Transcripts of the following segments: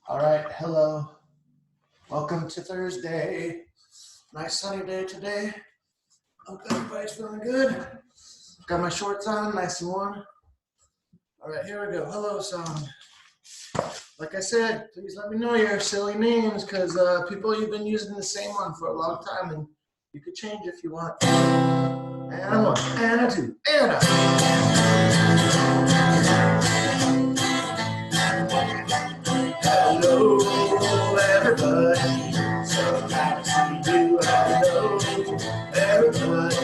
All right, hello. Welcome to Thursday. Nice sunny day today. Hope everybody's feeling good. Got my shorts on, nice and warm. All right, here we go. Hello, song. Like I said, please let me know your silly names because people you've been using the same one for a long time, and you could change if you want. And a one, and a two, and a. Hello, everybody. So glad to see you. Hello, everybody.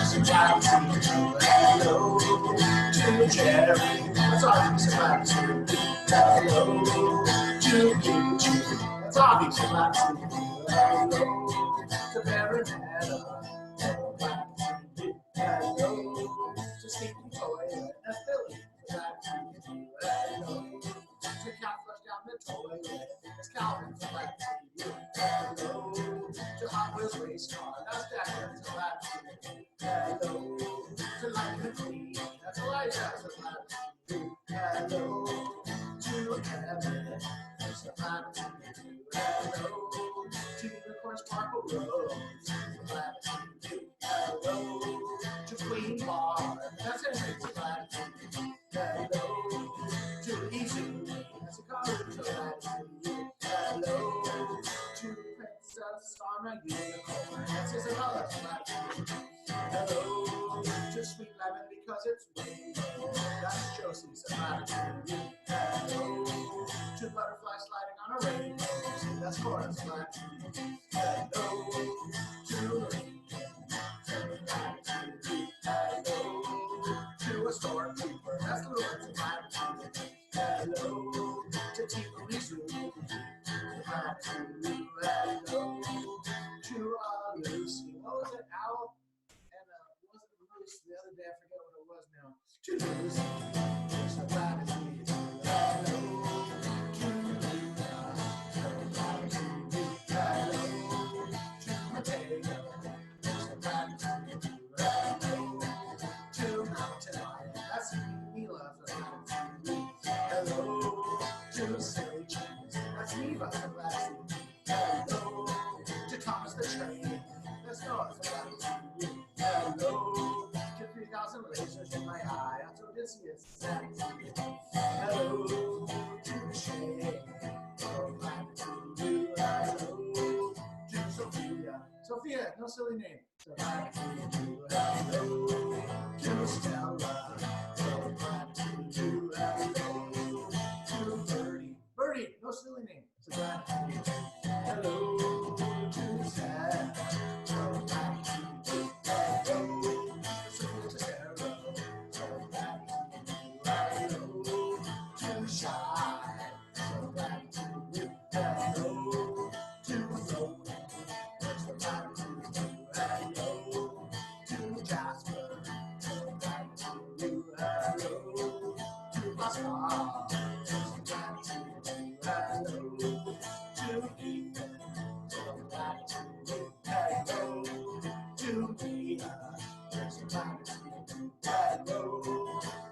So glad to see you. Hello to Jerry. That's obviously so glad to see you. Hello to Peach. That's obviously so glad to see you. Hello to Marinetta. So glad to see you. Hello to Sleepy Toy and Philly. So glad to see you. Hello to Cat Flush Down the Toilet. It's Calvin. So glad to see you. Hello to Hot Wheels Race Car. That's Decker. So glad to see you. Hello to Lightning McQueen. That's Elijah. So glad to see you. Hello to Kevin. So glad to see you. Hello to Unicorn Sparkle Rose. So glad to see you. Hello to Queen Bar. That's Henry. So glad to see you. Hello to Easy. That's a car. So glad to see you. Hello to Princess on a Unicorn. That's Isabella. So glad to see you. Hello to Sweet Lemon because it's rainbow. That's Josie. So glad to see you. Hello to Butterfly sliding on a rainbow. That's Cora. So glad to see you. Hello to Lorraine. So glad to see you. Hello to a stormtrooper. That's Lord. So glad to see you. Hello to Team Louise. So glad to see you. Hello to Lucy. What was it? Owl? And wasn't Lucy the other day? I forget what it was now. To Lucy. So glad to see you. Hello to Luna. So glad to see you. Hello to Mateo. So glad to see you. Hello to Mountain Lion. That's Mila. So glad to see you. Hello to Silly Cheese. That's Neva. So glad to see you. Hello to Thomas the Train. That's Noah. So glad to see you. Hello to 3,000 lasers in my eye. That's Odysseus. So glad to see you. Hello to Shay. So glad to see you. Hello to Sophia. Sophia, no silly name. So glad to see you. Hello to Stella. So glad to see you. Hello to Birdie. Birdie, no silly name. So glad to see you. Hello to Sad. So glad to see you. Hello to Sarah. So glad to see you. Hello to Shy. So glad to see you. Hello to Zoe. So glad to see you. Hello to Jasper. So glad to see you. Hello to Pascal. So glad to see you. Hello to Ethan. So glad to see you. Hello to Mia. So glad to see you. Hello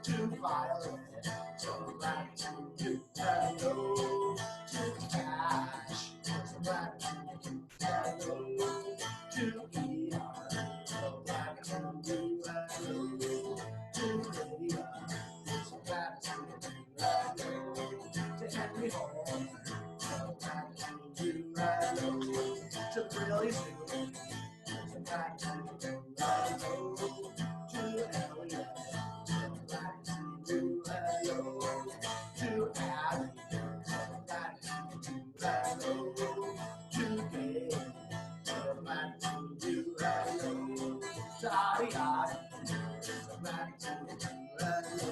to Violet. So glad to see you. Hello to Cash. So glad to see you. Hello to Eon. So glad to see you. Hello to Lydia. So glad to see you. Hello to Henry Horn. So glad to see you. Hello to Brilly Zoo. So glad to see you. Hello to Elliot. So glad to see you. Hello to Abby. So glad to see you. Hello to Gabe. So glad to see you. Hello to Adi Adi. So glad to see you. Hello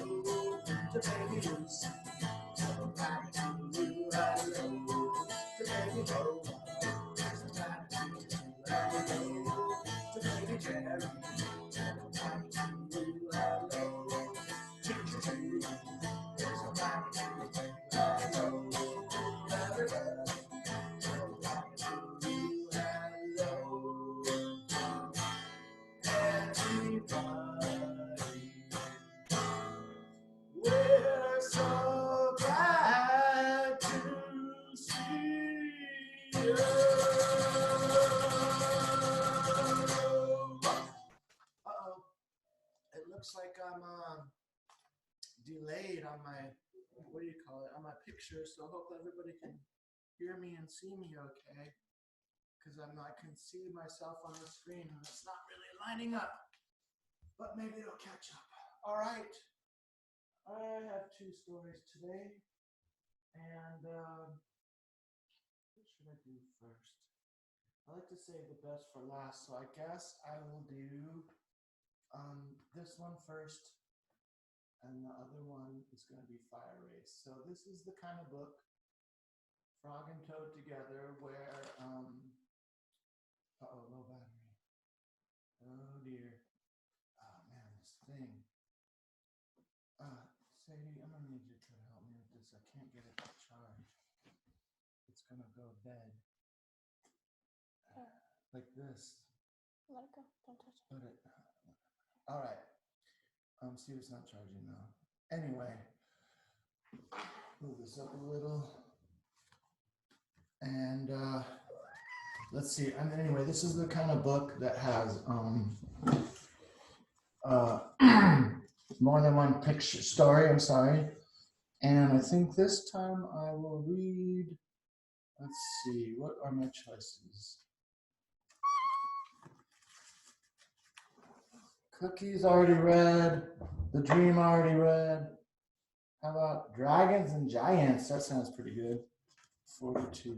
to Baby Lucy. So glad to see you. Hello to Baby Bo. So glad to see you. Hello to Baby Jerry. So glad to see you. Hello to Judy. So glad to see you. Hello everybody. So glad to see you. Hello everybody. We're so glad to do you call it, on my picture, so hopefully everybody can hear me and see me okay. Because I can see myself on the screen and it's not really lining up. But maybe it'll catch up. All right. I have 2 stories today. And what should I do first? I like to save the best for last, so I guess I will do this one first, and the other one is going to be Fire Race. So this is the kind of book, Frog and Toad Together, where uh-oh, low battery. Oh dear. Oh man, this thing. Sadie, I'm gonna need you to try to help me with this. I can't get it to charge. It's gonna go dead. Like this. Let it go. Don't touch it. Put it. All right. See, it's not charging now. Anyway, move this up a little. And let's see. And anyway, this is the kind of book that has more than one picture story. I'm sorry. And I think this time I will read. Let's see. What are my choices? Cookies already read. The Dream already read. How about Dragons and Giants? That sounds pretty good. 42.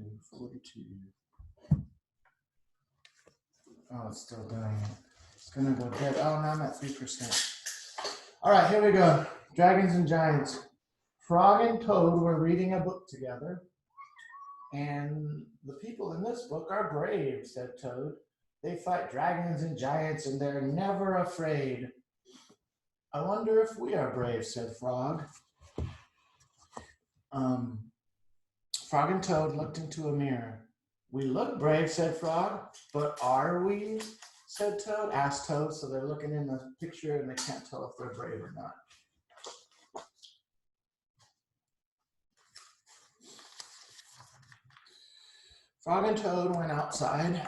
Oh, it's still doing it. It's gonna go dead. Oh, now I'm at 3%. All right, here we go. Dragons and Giants. Frog and Toad were reading a book together. And the people in this book are brave, said Toad. They fight dragons and giants and they're never afraid. I wonder if we are brave, said Frog. Frog and Toad looked into a mirror. We look brave, said Frog, but are we? Said Toad, asked Toad. So they're looking in the picture and they can't tell if they're brave or not. Frog and Toad went outside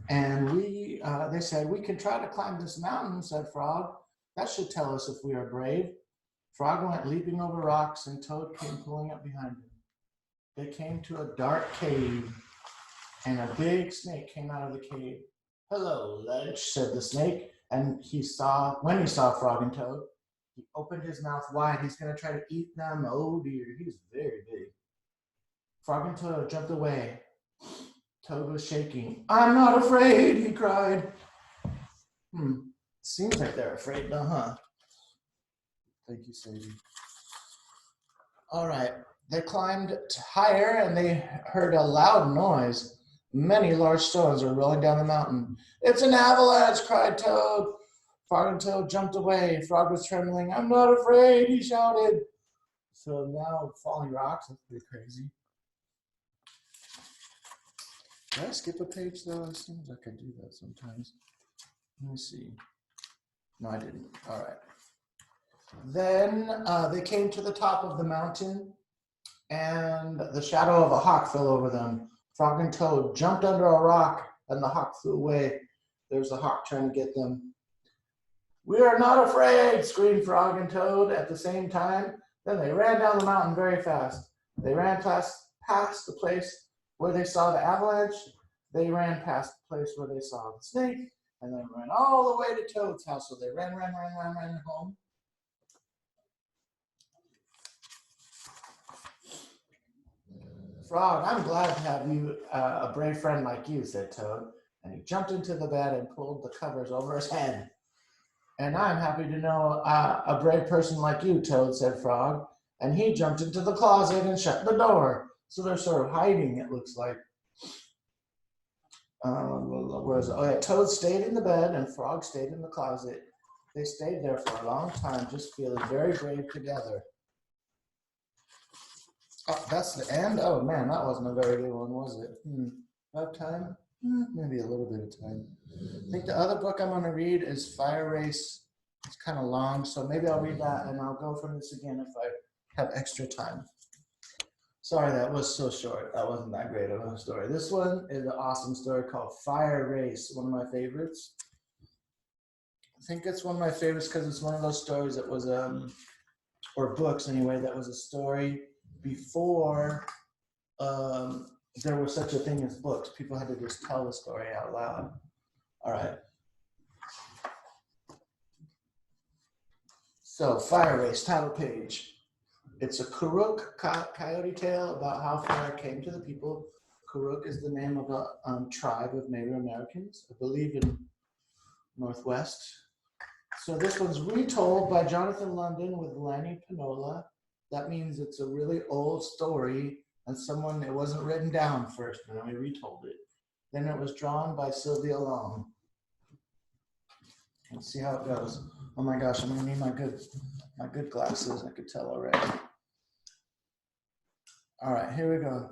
and they said, we can try to climb this mountain, said Frog. That should tell us if we are brave. Frog went leaping over rocks and Toad came pulling up behind him. They came to a dark cave and a big snake came out of the cave. Hello, lunch, said the snake. And when he saw Frog and Toad, he opened his mouth wide. He's going to try to eat them. Oh dear, he's very big. Frog and Toad jumped away. Toad was shaking. I'm not afraid, he cried. Seems like they're afraid now, huh? Thank you, Sadie. All right, they climbed higher and they heard a loud noise. Many large stones were rolling down the mountain. It's an avalanche, cried Toad. Frog and Toad jumped away. Frog was trembling. I'm not afraid, he shouted. So now falling rocks, that's pretty crazy. Did I skip a page though? It seems like I do that sometimes. Let me see. No, I didn't. All right. Then they came to the top of the mountain and the shadow of a hawk fell over them. Frog and Toad jumped under a rock and the hawk flew away. There's a hawk trying to get them. We are not afraid, screamed Frog and Toad at the same time. Then they ran down the mountain very fast. They ran past the place where they saw the avalanche. They ran past the place where they saw the snake, and then ran all the way to Toad's house. So they ran home. Frog, I'm glad to have you, a brave friend like you, said Toad. And he jumped into the bed and pulled the covers over his head. And I'm happy to know a brave person like you, Toad, said Frog. And he jumped into the closet and shut the door. So they're sort of hiding, it looks like. Where is it? Oh yeah, Toad stayed in the bed and Frog stayed in the closet. They stayed there for a long time, just feeling very brave together. Oh, that's the end? Oh man, that wasn't a very good one, was it? About time? Maybe a little bit of time. I think the other book I'm going to read is Fire Race. It's kind of long, so maybe I'll read that and I'll go from this again if I have extra time. Sorry, that was so short. That wasn't that great of a story. This one is an awesome story called Fire Race, one of my favorites. I think it's one of my favorites because it's one of those stories that was, or books anyway, that was a story before there was such a thing as books. People had to just tell the story out loud. All right. So, Fire Race, title page. It's a Kuruk coyote tale about how fire came to the people. Kuruk is the name of a tribe of Native Americans, I believe in Northwest. So this one's retold by Jonathan London with Lanny Pinola. That means it's a really old story and it wasn't written down first, and then we retold it. Then it was drawn by Sylvia Long. Let's see how it goes. Oh my gosh, I'm gonna need my good glasses. I could tell already. All right, here we go.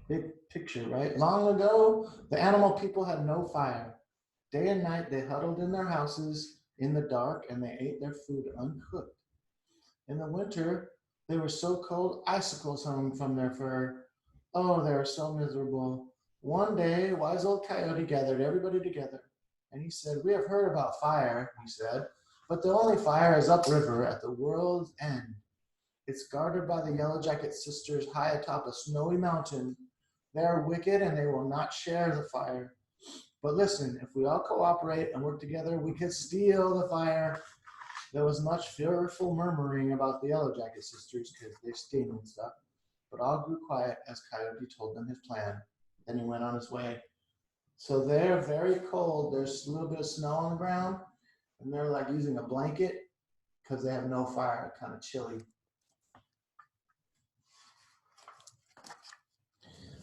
Big picture, right? Long ago, the animal people had no fire. Day and night, they huddled in their houses in the dark, and they ate their food uncooked. In the winter, they were so cold, icicles hung from their fur. Oh, they were so miserable. One day, wise old Coyote gathered everybody together, and he said, "We have heard about fire," he said, "but the only fire is upriver at the world's end. It's guarded by the Yellow Jacket sisters high atop a snowy mountain. They are wicked, and they will not share the fire. But listen, if we all cooperate and work together, we can steal the fire." There was much fearful murmuring about the Yellow Jacket sisters because they sting and stuff, but all grew quiet as Coyote told them his plan. Then he went on his way. So they're very cold. There's a little bit of snow on the ground, and they're like using a blanket because they have no fire, kind of chilly.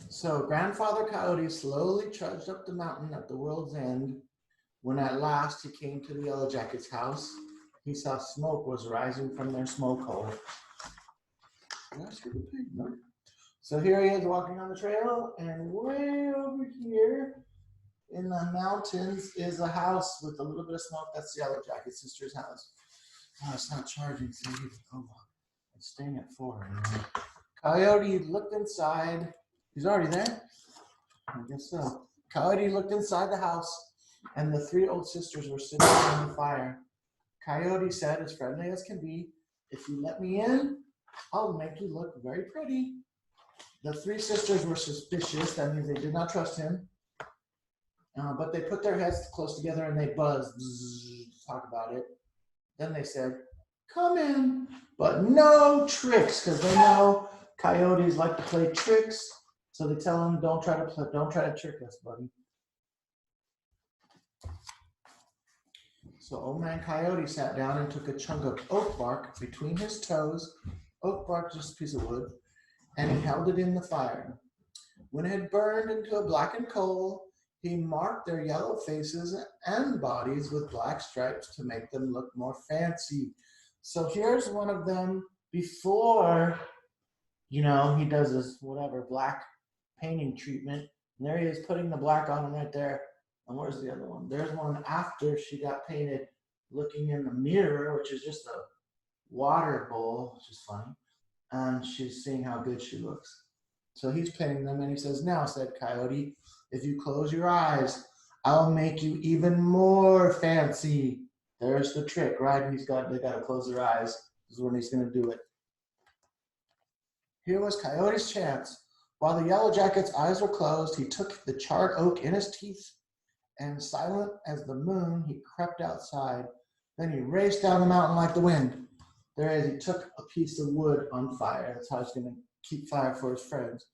So Grandfather Coyote slowly trudged up the mountain at the world's end. When at last he came to the Yellow Jackets' house, he saw smoke was rising from their smoke hole. So here he is walking on the trail, and way over here in the mountains is a house with a little bit of smoke. That's the Yellow Jacket sister's house. Oh, it's not charging, so it's staying at 4. Coyote looked inside. He's already there? I guess so. Coyote looked inside the house, and the 3 old sisters were sitting around the fire. Coyote said, as friendly as can be, "If you let me in, I'll make you look very pretty." The 3 sisters were suspicious. That means they did not trust him. But they put their heads close together and they buzzed to talk about it. Then they said, "Come in, but no tricks," because they know coyotes like to play tricks. So they tell him, don't try to trick us, buddy. So Old Man Coyote sat down and took a chunk of oak bark between his toes. Oak bark, just a piece of wood, and he held it in the fire. When it had burned into a blackened coal, he marked their yellow faces and bodies with black stripes to make them look more fancy. So here's one of them before, he does this black painting treatment. And there he is putting the black on him right there. And where's the other one? There's one after she got painted looking in the mirror, which is just a water bowl, which is funny. And she's seeing how good she looks. So he's painting them, and he says, "Now," said Coyote, "if you close your eyes, I'll make you even more fancy." There's the trick, right? And they got to close their eyes. This is when he's going to do it. Here was Coyote's chance. While the Yellow Jacket's eyes were closed, he took the charred oak in his teeth, and silent as the moon, he crept outside. Then he raced down the mountain like the wind. There is, he took a piece of wood on fire. That's how he's going to keep fire for his friends.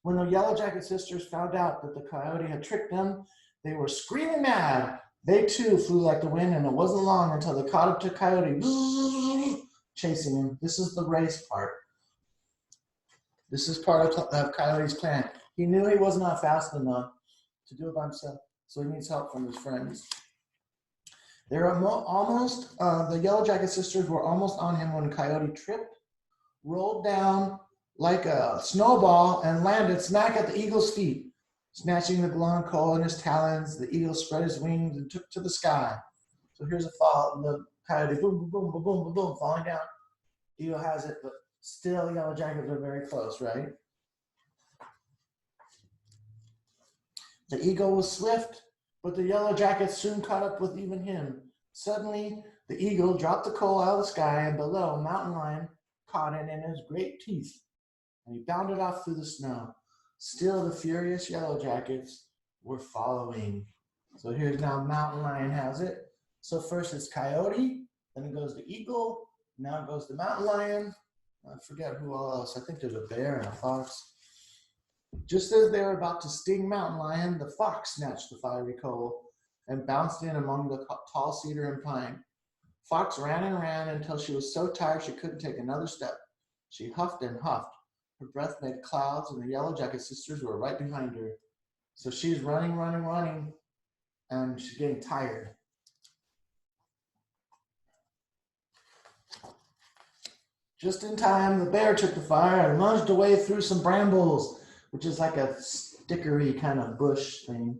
When the Yellow Jacket sisters found out that the Coyote had tricked them, they were screaming mad. They too flew like the wind, and it wasn't long until they caught up to Coyote, chasing him. This is the race part. This is part of Coyote's plan. He knew he was not fast enough to do it by himself, so he needs help from his friends. They were almost, the Yellow Jacket sisters were almost on him when Coyote tripped, rolled down like a snowball, and landed smack at the eagle's feet. Snatching the glowing coal in his talons, the eagle spread his wings and took to the sky. So here's a fall, and the Coyote, boom, boom, boom, boom, boom, boom, boom, falling down. Eagle has it, but still Yellow Jackets are very close, right? The eagle was swift, but the Yellow Jackets soon caught up with even him. Suddenly, the eagle dropped the coal out of the sky, and below, a mountain lion caught it in his great teeth, and he bounded off through the snow. Still, the furious Yellow Jackets were following. So here's now Mountain Lion has it. So first it's Coyote, then it goes to Eagle, now it goes to Mountain Lion. I forget who else. I think there's a bear and a fox. Just as they were about to sting Mountain Lion, the fox snatched the fiery coal and bounced in among the tall cedar and pine. Fox ran and ran until she was so tired she couldn't take another step. She huffed and huffed. Her breath made clouds, and the Yellow Jacket sisters were right behind her. So she's running, running, running, and she's getting tired. Just in time, the bear took the fire and lunged away through some brambles, which is like a stickery kind of bush thing.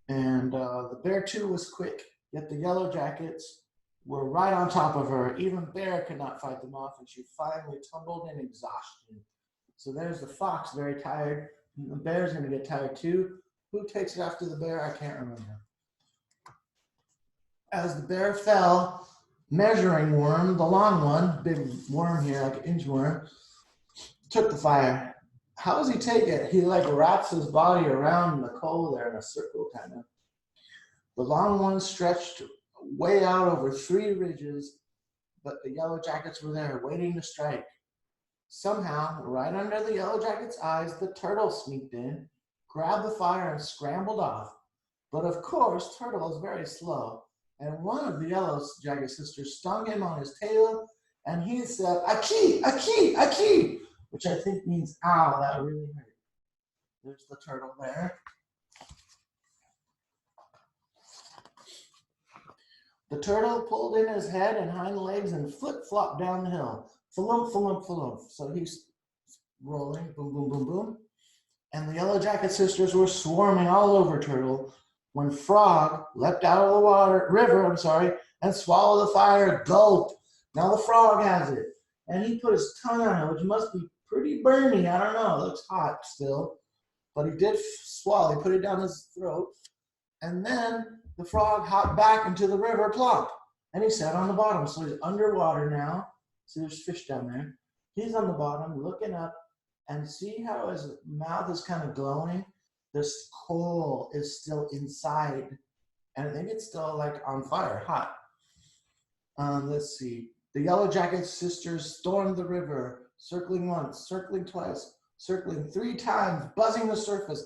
And the bear too was quick, yet the Yellow Jackets were right on top of her. Even Bear could not fight them off, and she finally tumbled in exhaustion. So there's the fox, very tired. And the bear's going to get tired too. Who takes it after the bear? I can't remember. As the bear fell, Measuring Worm, the long one, big worm here, like an inchworm, took the fire. How does he take it? He like wraps his body around the coal there in a circle kind of. The long one stretched way out over 3 ridges, but the Yellow Jackets were there waiting to strike. Somehow, right under the Yellow Jackets' eyes, the turtle sneaked in, grabbed the fire, and scrambled off. But of course, Turtle is very slow, and one of the Yellow Jacket sisters stung him on his tail, and he said, "Achee, achee, achee," which I think means, ow, that really hurt. There's the turtle there. The turtle pulled in his head and hind legs and flip-flopped down the hill. Flump, flump, flump. So he's rolling, boom, boom, boom, boom. And the Yellow Jacket sisters were swarming all over Turtle when Frog leapt out of the river, and swallowed the fire, gulp. Now the frog has it. And he put his tongue on it, which must be pretty burny. I don't know. It looks hot still. But he did swallow. He put it down his throat. And then the frog hopped back into the river, plop. And he sat on the bottom. So he's underwater now. See, there's fish down there. He's on the bottom looking up. And see how his mouth is kind of glowing? This coal is still inside. And I think it's still like on fire, hot. Let's see. The Yellow Jacket sisters stormed the river, circling once, circling twice, circling 3 times, buzzing the surface.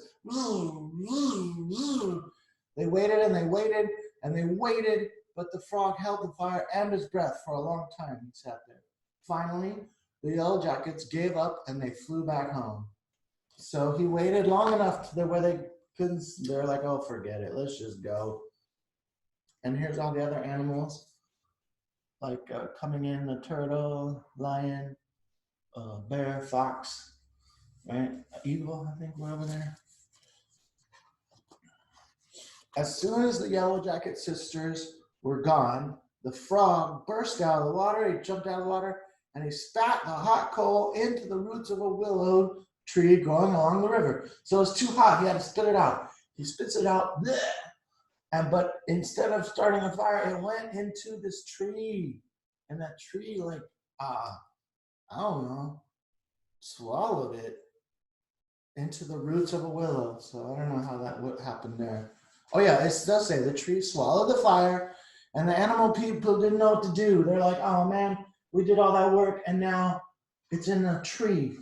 They waited and they waited and they waited, but the frog held the fire and his breath for a long time. He sat there. Finally, the Yellow Jackets gave up and they flew back home. So he waited long enough to where they couldn't, they're like, oh, forget it, let's just go. And here's all the other animals, like coming in, the turtle, lion, bear, fox, right? Eagle, I think we're over there. As soon as the Yellow Jacket sisters were gone, the frog burst out of the water. He jumped out of the water and he spat the hot coal into the roots of a willow tree growing along the river. So it was too hot. He had to spit it out. He spits it out, but instead of starting a fire, it went into this tree. And that tree, like, I don't know, swallowed it into the roots of a willow. So I don't know how that would happen there. Oh yeah, it does say the tree swallowed the fire, and the animal people didn't know what to do. They're like, oh man, we did all that work, and now it's in a tree.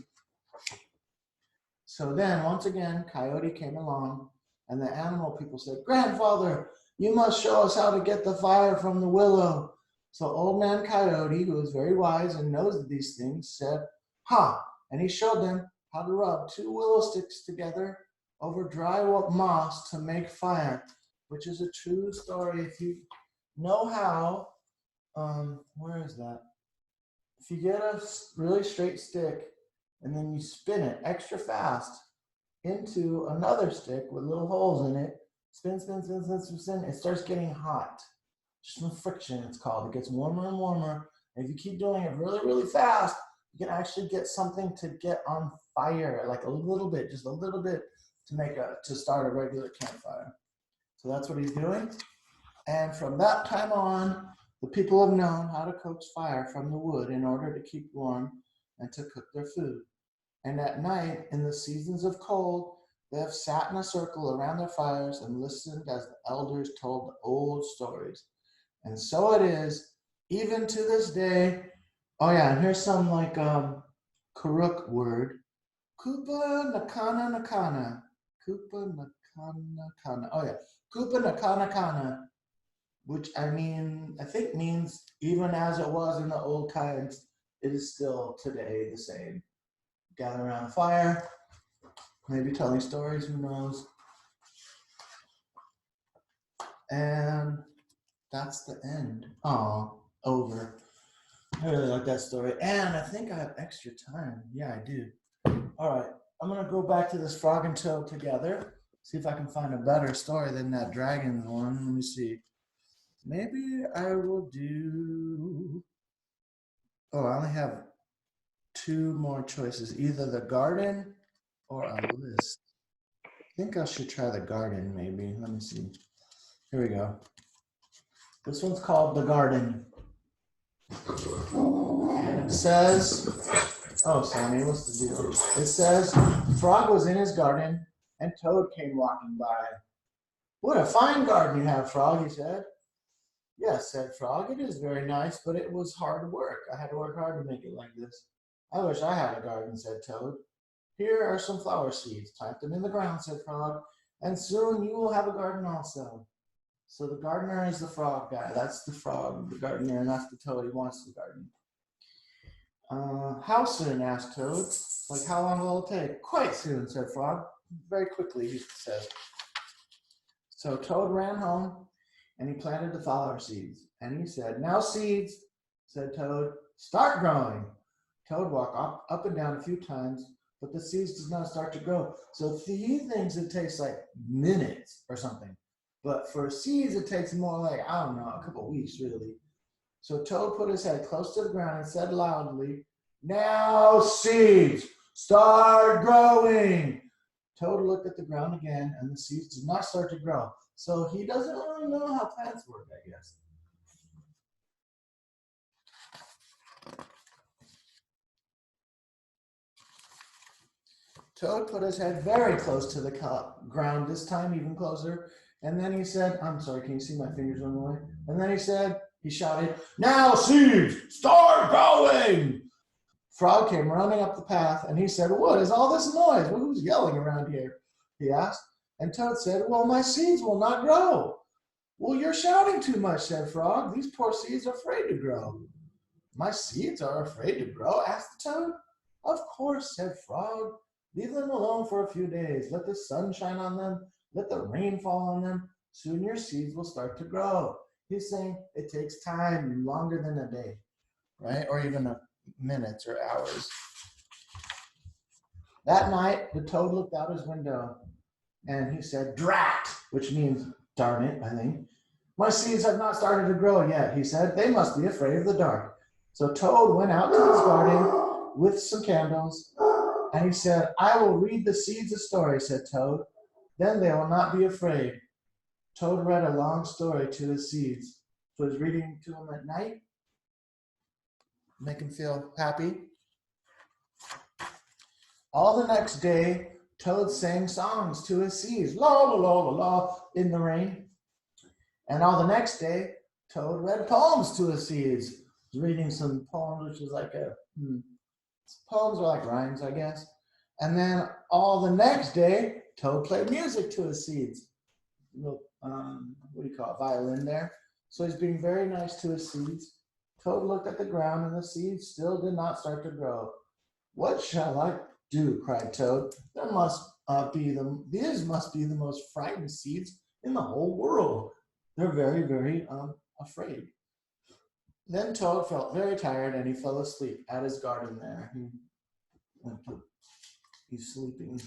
So then, once again, Coyote came along, and the animal people said, "Grandfather, you must show us how to get the fire from the willow." So old man Coyote, who is very wise and knows these things, said, "Ha!" And he showed them how to rub 2 willow sticks together over dry moss to make fire, which is a true story. If you know how, where is that? If you get a really straight stick and then you spin it extra fast into another stick with little holes in it, spin, spin, spin, spin, spin, spin, it starts getting hot. Just from friction, it's called. It gets warmer and warmer. And if you keep doing it really, really fast, you can actually get something to get on fire, like a little bit, just a little bit, to start a regular campfire. So that's what he's doing. And from that time on, The people have known how to coax fire from the wood in order to keep warm and to cook their food. And at night, in the seasons of cold, they have sat in a circle around their fires and listened as the elders told the old stories. And so it is, even to this day. Oh yeah, and here's some like Karuk word. Kupa Nakana Nakana. Kupa Nakana Kana. Oh yeah. Kupa Nakana Kana. Which I think means even as it was in the old times, it is still today the same. Gather around a fire, maybe telling stories, who knows. And that's the end. Oh, over. I really like that story. And I think I have extra time. Yeah, I do. All right, I'm gonna go back to this frog and toad together. See if I can find a better story than that dragon one. Let me see. Maybe I will do. Oh, I only have 2 more choices, either the garden or a list. I think I should try the garden maybe. Let me see. Here we go. This one's called The Garden. And it says, oh, Sammy, what's the deal? It says, Frog was in his garden and Toad came walking by. What a fine garden you have, Frog, he said. Yes, said Frog, it is very nice, but it was hard work. I had to work hard to make it like this. I wish I had a garden, said Toad. Here are some flower seeds. Plant them in the ground, said Frog, and soon you will have a garden also. So the gardener is the frog guy. That's the frog, the gardener, and that's the Toad. He wants the garden. How soon? Asked Toad. Like, how long will it take? Quite soon, said Frog. Very quickly, he says. So Toad ran home, and he planted the flower seeds. And he said, now seeds, said Toad, start growing. Toad walked up and down a few times, but the seeds did not start to grow. So he thinks it takes like minutes or something. But for seeds, it takes more like, I don't know, a couple of weeks, really. So Toad put his head close to the ground and said loudly, now seeds, start growing. Toad looked at the ground again, and the seeds did not start to grow. So he doesn't really know how plants work, I guess. Toad put his head very close to the ground, this time even closer. And then he said, I'm sorry, can you see my fingers on the way? And then he shouted, now seeds, start growing. Frog came running up the path, and he said, what is all this noise? Well, who's yelling around here? He asked. And Toad said, well, my seeds will not grow. Well, you're shouting too much, said Frog. These poor seeds are afraid to grow. My seeds are afraid to grow? Asked the Toad. Of course, said Frog. Leave them alone for a few days. Let the sun shine on them. Let the rain fall on them. Soon your seeds will start to grow. He's saying it takes time, longer than a day, right? Or even minutes or hours. That night, the Toad looked out his window and he said, drat, which means darn it, I think. My seeds have not started to grow yet, he said. They must be afraid of the dark. So Toad went out to his garden with some candles, and he said, I will read the seeds a story, said Toad. Then they will not be afraid. Toad read a long story to his seeds. So he's reading to them at night, make him feel happy. All the next day, Toad sang songs to his seeds, la la la la la, in the rain. And all the next day, Toad read poems to his seeds. He's reading some poems, which is like poems are like rhymes, I guess. And then all the next day, Toad played music to his seeds. Little, what do you call it, violin there. So he's being very nice to his seeds. Toad looked at the ground, and the seeds still did not start to grow. What shall I do? Cried Toad. These must be the most frightened seeds in the whole world. They're very, very afraid. Then Toad felt very tired, and he fell asleep at his garden there. He's sleeping.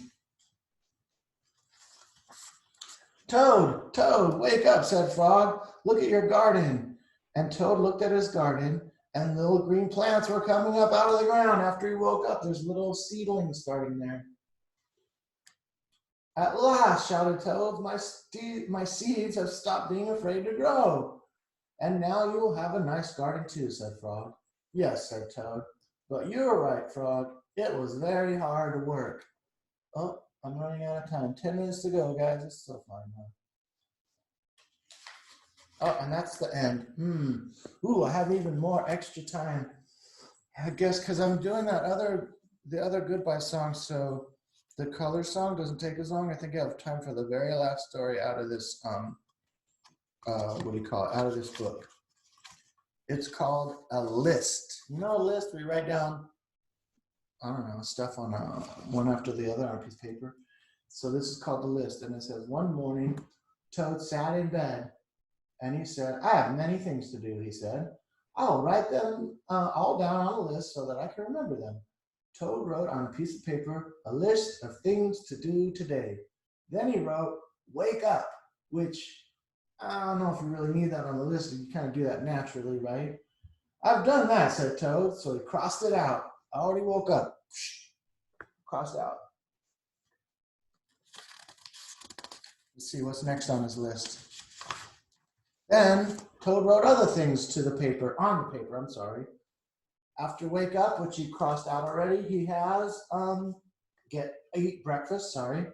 Toad, Toad, wake up, said Frog. Look at your garden. And Toad looked at his garden, and little green plants were coming up out of the ground after he woke up. There's little seedlings starting there. At last, shouted Toad, my seeds have stopped being afraid to grow. And now you will have a nice garden too, said Frog. Yes, said Toad. But you're right, Frog. It was very hard work. Oh, I'm running out of time. 10 minutes to go, guys. It's so fun, huh? Oh, and that's the end. Ooh, I have even more extra time. I guess because I'm doing the other goodbye song, so the color song doesn't take as long. I think I have time for the very last story out of this what do you call it? Out of this book. It's called A List. You know, a list we write down, I don't know, stuff on one after the other on a piece of paper. So this is called The List, and it says, one morning, Toad sat in bed, and he said, I have many things to do, he said. I'll write them all down on a list so that I can remember them. Toad wrote on a piece of paper a list of things to do today. Then he wrote, wake up, which I don't know if you really need that on the list. You kind of do that naturally, right? I've done that, said Toad. So he crossed it out. I already woke up. Crossed out. Let's see what's next on his list. Then Toad wrote other things to the paper, on the paper, I'm sorry. After wake up, which he crossed out already, he has eat breakfast, sorry.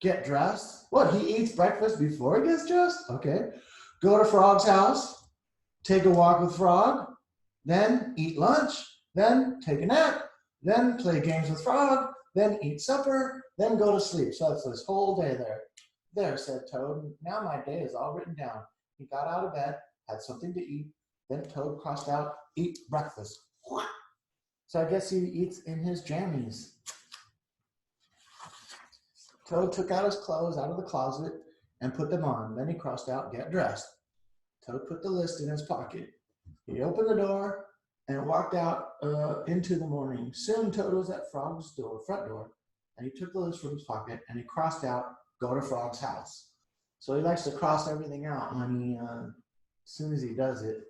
Get dressed. What, he eats breakfast before he gets dressed? Okay. Go to Frog's house, take a walk with Frog, then eat lunch, then take a nap, then play games with Frog, then eat supper, then go to sleep. So that's this whole day there. There, said Toad. Now my day is all written down. He got out of bed, had something to eat, then Toad crossed out, eat breakfast. So I guess he eats in his jammies. Toad took out his clothes out of the closet and put them on. Then he crossed out, get dressed. Toad put the list in his pocket. He opened the door and walked out into the morning. Soon Toad was at Frog's front door, and he took the list from his pocket and he crossed out, go to Frog's house. So he likes to cross everything out when he, as soon as he does it.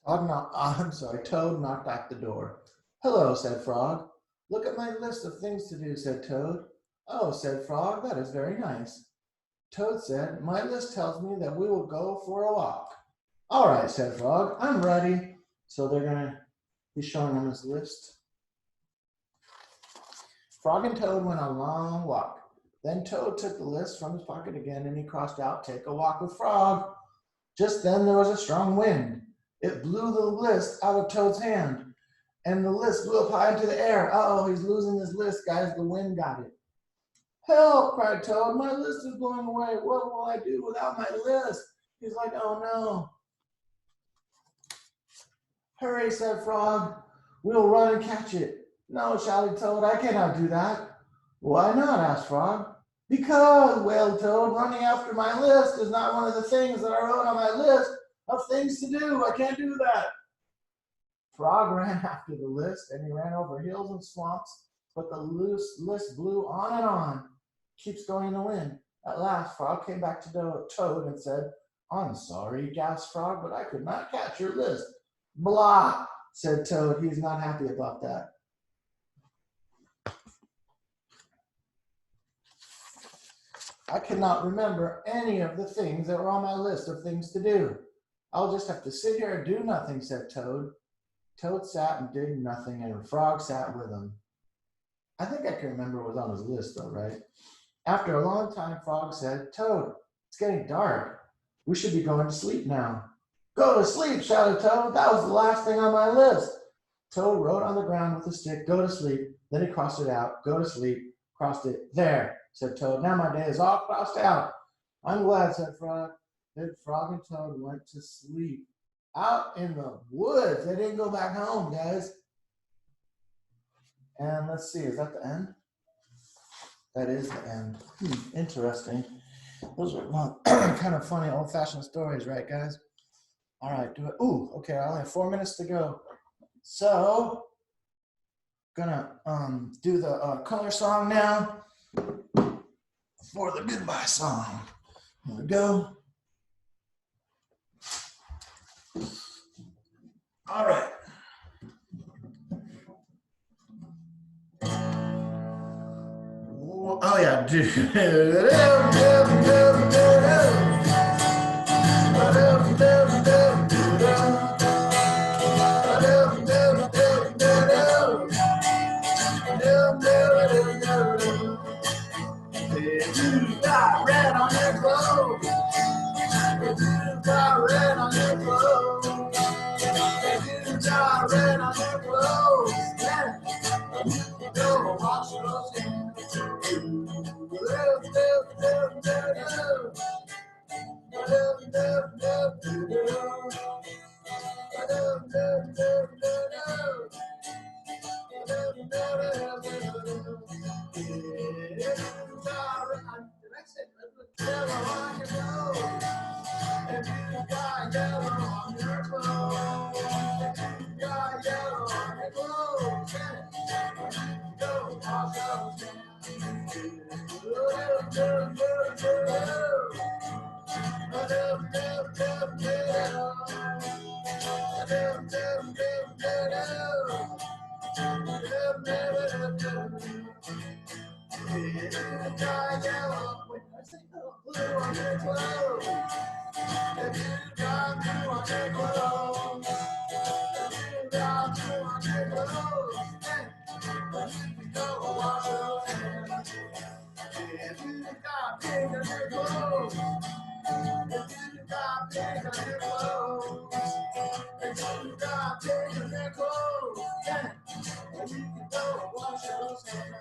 Toad knocked at the door. Hello, said Frog. Look at my list of things to do, said Toad. Oh, said Frog, that is very nice. Toad said, my list tells me that we will go for a walk. All right, said Frog, I'm ready. So he's showing him his list. Frog and Toad went on a long walk. Then Toad took the list from his pocket again and he crossed out, take a walk with Frog. Just then there was a strong wind. It blew the list out of Toad's hand and the list blew up high into the air. Uh-oh, he's losing his list, guys. The wind got it. Help, cried Toad. My list is blowing away. What will I do without my list? He's like, oh no. Hurry, said Frog. We'll run and catch it. No, shouted Toad, I cannot do that. Why not, asked Frog. Because, wailed Toad, running after my list is not one of the things that I wrote on my list of things to do. I can't do that. Frog ran after the list, and he ran over hills and swamps, but the list blew on and on. Keeps going in the wind. At last, Frog came back to Toad and said, I'm sorry, gasped Frog, but I could not catch your list. Blah, said Toad. He's not happy about that. I cannot remember any of the things that were on my list of things to do. I'll just have to sit here and do nothing, said Toad. Toad sat and did nothing, and Frog sat with him. I think I can remember what was on his list, though, right? After a long time, Frog said, Toad, it's getting dark. We should be going to sleep now. Go to sleep, shouted Toad. That was the last thing on my list. Toad wrote on the ground with a stick, go to sleep. Then he crossed it out, go to sleep, crossed it. There, said Toad. Now my day is all crossed out. I'm glad, said Frog. Then Frog and Toad went to sleep. Out in the woods. They didn't go back home, guys. And let's see, is that the end? That is the end. Interesting. Those are kind of funny old-fashioned stories, right, guys? All right, do it. Ooh, okay, I only have 4 minutes to go. So, gonna do the color song now for the goodbye song. Here we go. All right. Oh yeah. If you got red on your clothes, if you got red on your clothes, if you got red on your clothes, then you go wash those hands. If you got yellow on your clothes, if you got yellow on your clothes, then go wash those if you got yellow, blue on your clothes, if you got blue on your clothes, if you got blue on your clothes, then you go wash those hands. If you got pink on your clothes, if you got pink on your clothes, if you got pink on your clothes, then you can go wash those hands.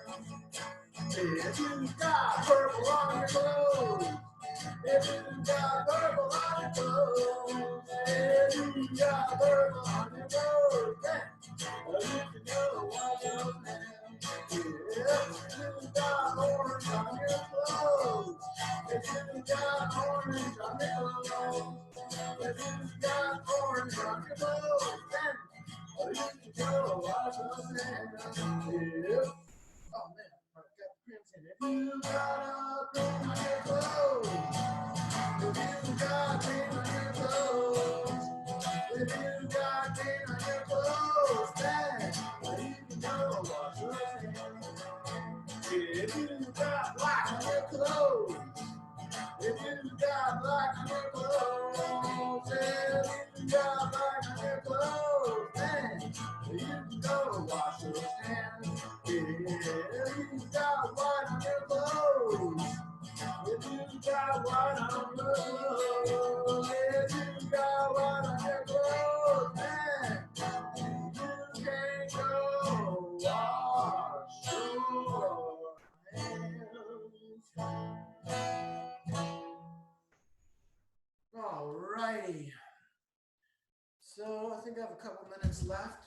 If you got purple on your clothes, if you got purple on your clothes, if you got purple on your clothes, then you can go wash those hands. If you got orange on your clothes, if you got orange on your clothes, if you got orange on your clothes, then you can go wash those hands. Oh man, I got crimson. If you got a green on your clothes, if you got green on your clothes, if you got green on your clothes, then you can go wash your hands. If you got black on your clothes, if you got black on your clothes, if you got black on your clothes, then you can go wash your hands. If you got white on your clothes, if you got white on your clothes, if you got white on your clothes, then you can go wash your hands. All righty. So I think I have a couple minutes left.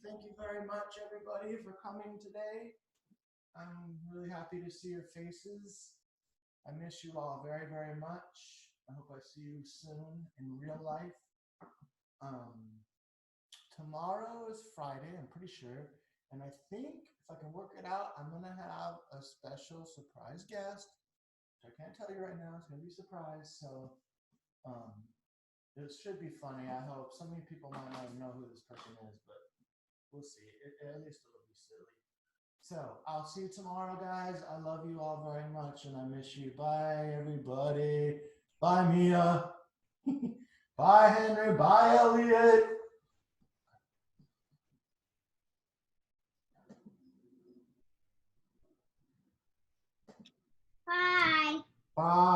Thank you very much, everybody, for coming today. I'm really happy to see your faces. I miss you all very, very much. I hope I see you soon in real life. Tomorrow is Friday, I'm pretty sure. And I think if I can work it out, I'm going to have a special surprise guest. I can't tell you right now. It's going to be a surprise. So it should be funny. I hope. So many people might not know who this person is, but we'll see. At least it'll be silly. So I'll see you tomorrow, guys. I love you all very much, and I miss you. Bye, everybody. Bye, Mia. Bye, Henry. Bye, Elliot. Bye. Bye.